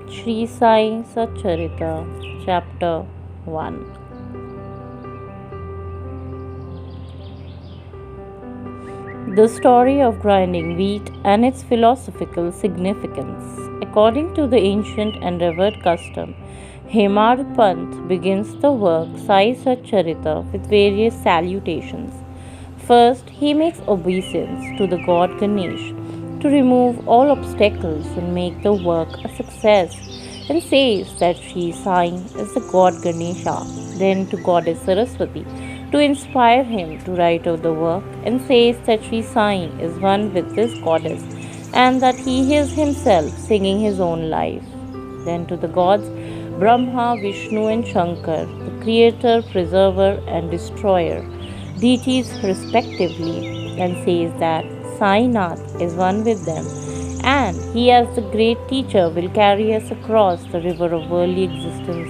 Shri Satcharitra, Chapter 1. The story of grinding wheat and its philosophical significance. According to the ancient and revered custom, Hemar Pant begins the work Sai Satcharitra with various salutations. First, he makes obeisance to the god Ganesh to remove all obstacles and make the work a success, and says that Shri Sai is the god Ganesha, then to goddess Saraswati to inspire him to write out the work, and says that Shri Sai is one with this goddess and that he is himself singing his own life. Then to the gods Brahma, Vishnu, and Shankar, the creator, preserver, and destroyer, deities respectively, and says that Sainath is one with them, and he, as the great teacher, will carry us across the river of worldly existence.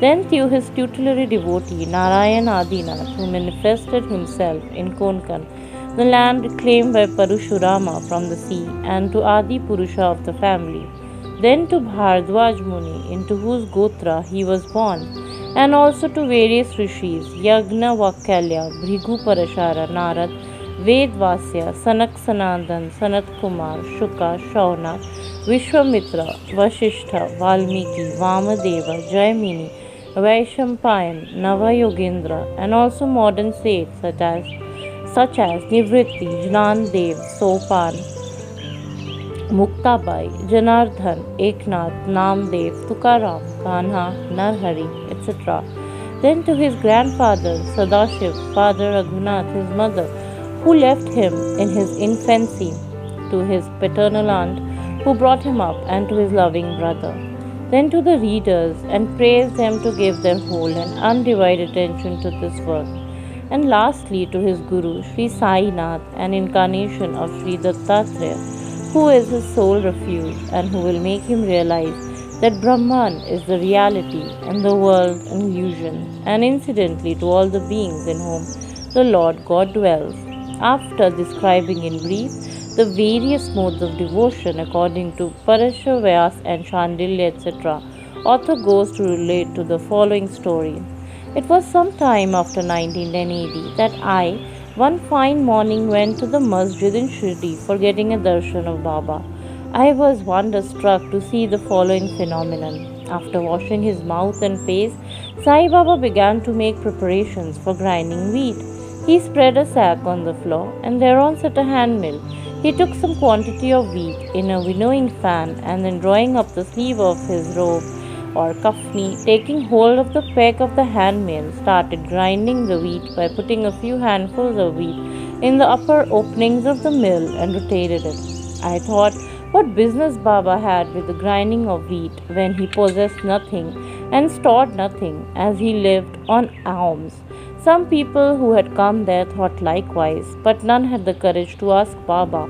Then, through his tutelary devotee Narayan Adinath, who manifested himself in Konkan, the land reclaimed by Parashurama from the sea, and to Adi Purusha of the family. Then to Bhardwaj Muni, into whose Gotra he was born, and also to various rishis Yagna Vakalya, Bhrigu Parashara, Narad, Vedvasya, Sanak Sanandan, Sanat Kumar, Shuka, Shaunak, Vishwamitra, Vashishtha, Valmiki, Vamadeva, Jaimini, Vaishampayan, Navayogendra, and also modern saints such as Nivritti, Jnan Dev, Sopan, Muktabai, Janardhan, Eknath, Namdev, Tukaram, Kanha, Narhari, etc. Then to his grandfather Sadashiv, Father Raghunath, his mother, who left him in his infancy, to his paternal aunt, who brought him up, and to his loving brother. Then to the readers, and praise them to give their whole and undivided attention to this work. And lastly to his Guru, Sri Sainath, an incarnation of Sri Dattatreya, who is his sole refuge and who will make him realize that Brahman is the reality and the world an illusion, and incidentally to all the beings in whom the Lord God dwells. After describing in brief the various modes of devotion according to Parashar Vyas and Shandilya, etc., author goes to relate to the following story. It was some time after 1910 AD that I, one fine morning, went to the masjid in Shri for getting a darshan of Baba. I was wonderstruck to see the following phenomenon. After washing his mouth and face, Sai Baba began to make preparations for grinding wheat. He spread a sack on the floor, and thereon sat a hand mill. He took some quantity of wheat in a winnowing fan, and then drawing up the sleeve of his robe or kafni, taking hold of the peg of the hand mill, started grinding the wheat by putting a few handfuls of wheat in the upper openings of the mill and rotated it. I thought what business Baba had with the grinding of wheat when he possessed nothing and stored nothing, as he lived on alms. Some people who had come there thought likewise, but none had the courage to ask Baba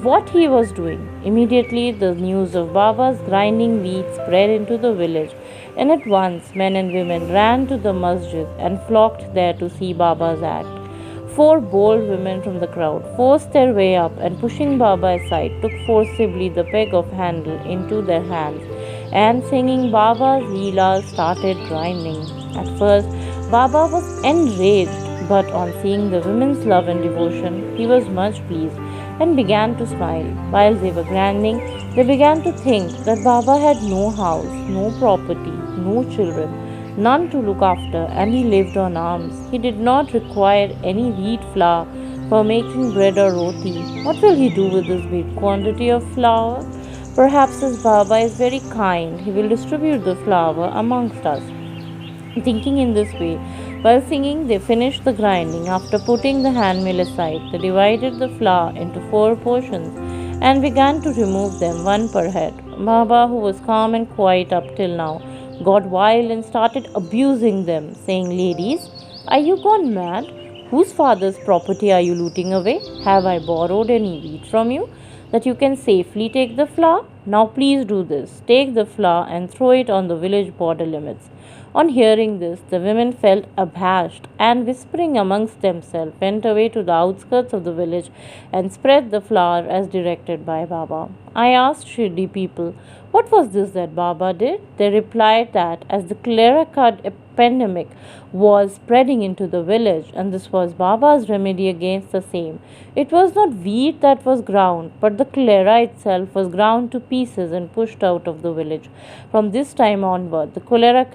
what he was doing. Immediately the news of Baba's grinding wheat spread into the village, and at once men and women ran to the masjid and flocked there to see Baba's act. 4 bold women from the crowd forced their way up, and pushing Baba aside, took forcibly the peg of handle into their hands, and singing Baba's Leela started grinding. At first Baba was enraged, but on seeing the women's love and devotion, he was much pleased and began to smile. While they were grinding, they began to think that Baba had no house, no property, no children, none to look after, and he lived on alms. He did not require any wheat flour for making bread or roti. What will he do with this big quantity of flour? Perhaps as Baba is very kind, he will distribute the flour amongst us. Thinking in this way, while singing, they finished the grinding. After putting the hand mill aside, they divided the flour into 4 portions and began to remove them one per head. Baba, who was calm and quiet up till now, got wild and started abusing them, saying, "Ladies, are you gone mad? Whose father's property are you looting away? Have I borrowed any wheat from you that you can safely take the flour? Now please do this. Take the flour and throw it on the village border limits. On hearing this, the women felt abashed and, whispering amongst themselves, went away to the outskirts of the village and spread the flour as directed by Baba. I asked Shirdi people, what was this that Baba did? They replied that as the cholera epidemic was spreading into the village, and this was Baba's remedy against the same. It was not wheat that was ground, but the cholera itself was ground to pieces and pushed out of the village. From this time onward, the cholera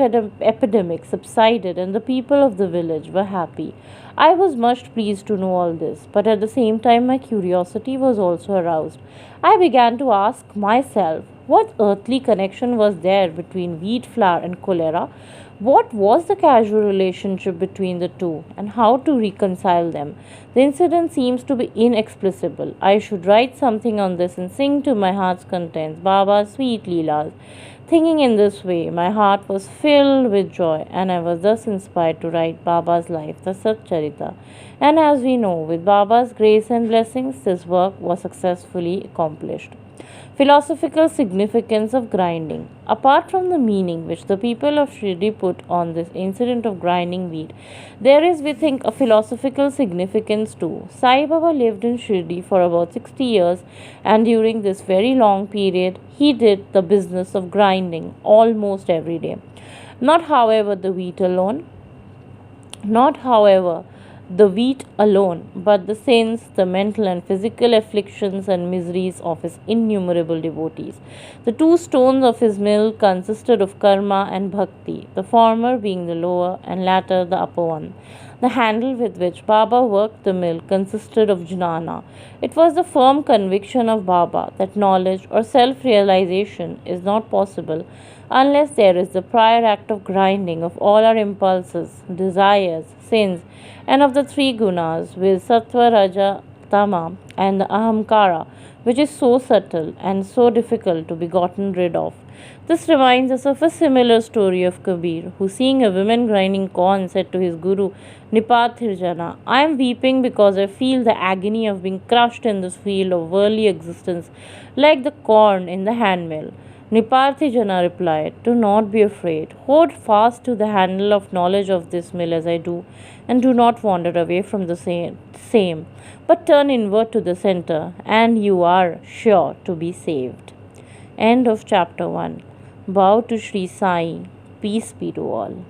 epidemic subsided, and the people of the village were happy. I was much pleased to know all this, but at the same time my curiosity was also aroused. I began to ask myself what earthly connection was there between wheat flour and cholera? What was the causal relationship between the two, and how to reconcile them? The incident seems to be inexplicable. I should write something on this and sing to my heart's content Baba's sweet Leelas. Thinking in this way, my heart was filled with joy, and I was thus inspired to write Baba's life, the Satcharitra. And as we know, with Baba's grace and blessings, this work was successfully accomplished. Philosophical significance of grinding. Apart from the meaning which the people of Shirdi put on this incident of grinding wheat, there is, we think, a philosophical significance too. Sai Baba lived in Shirdi for about 60 years, and during this very long period, he did the business of grinding almost every day. Not, however, the wheat alone, not, however, the wheat alone, but the sins, the mental and physical afflictions and miseries of his innumerable devotees. The two stones of his mill consisted of karma and bhakti, the former being the lower and latter the upper one. The handle with which Baba worked the mill consisted of jnana. It was the firm conviction of Baba that knowledge or self realization is not possible unless there is the prior act of grinding of all our impulses, desires, sins, and of the three gunas, with sattva, raja, tama, and the ahamkara, which is so subtle and so difficult to be gotten rid of. This reminds us of a similar story of Kabir, who, seeing a woman grinding corn, said to his guru, Nipathirjana, I am weeping because I feel the agony of being crushed in this field of worldly existence like the corn in the handmill. Niparthijana replied, do not be afraid. Hold fast to the handle of knowledge of this mill as I do, and do not wander away from the same, but turn inward to the center, and you are sure to be saved. End of chapter 1. Bow to Shri Sai. Peace be to all.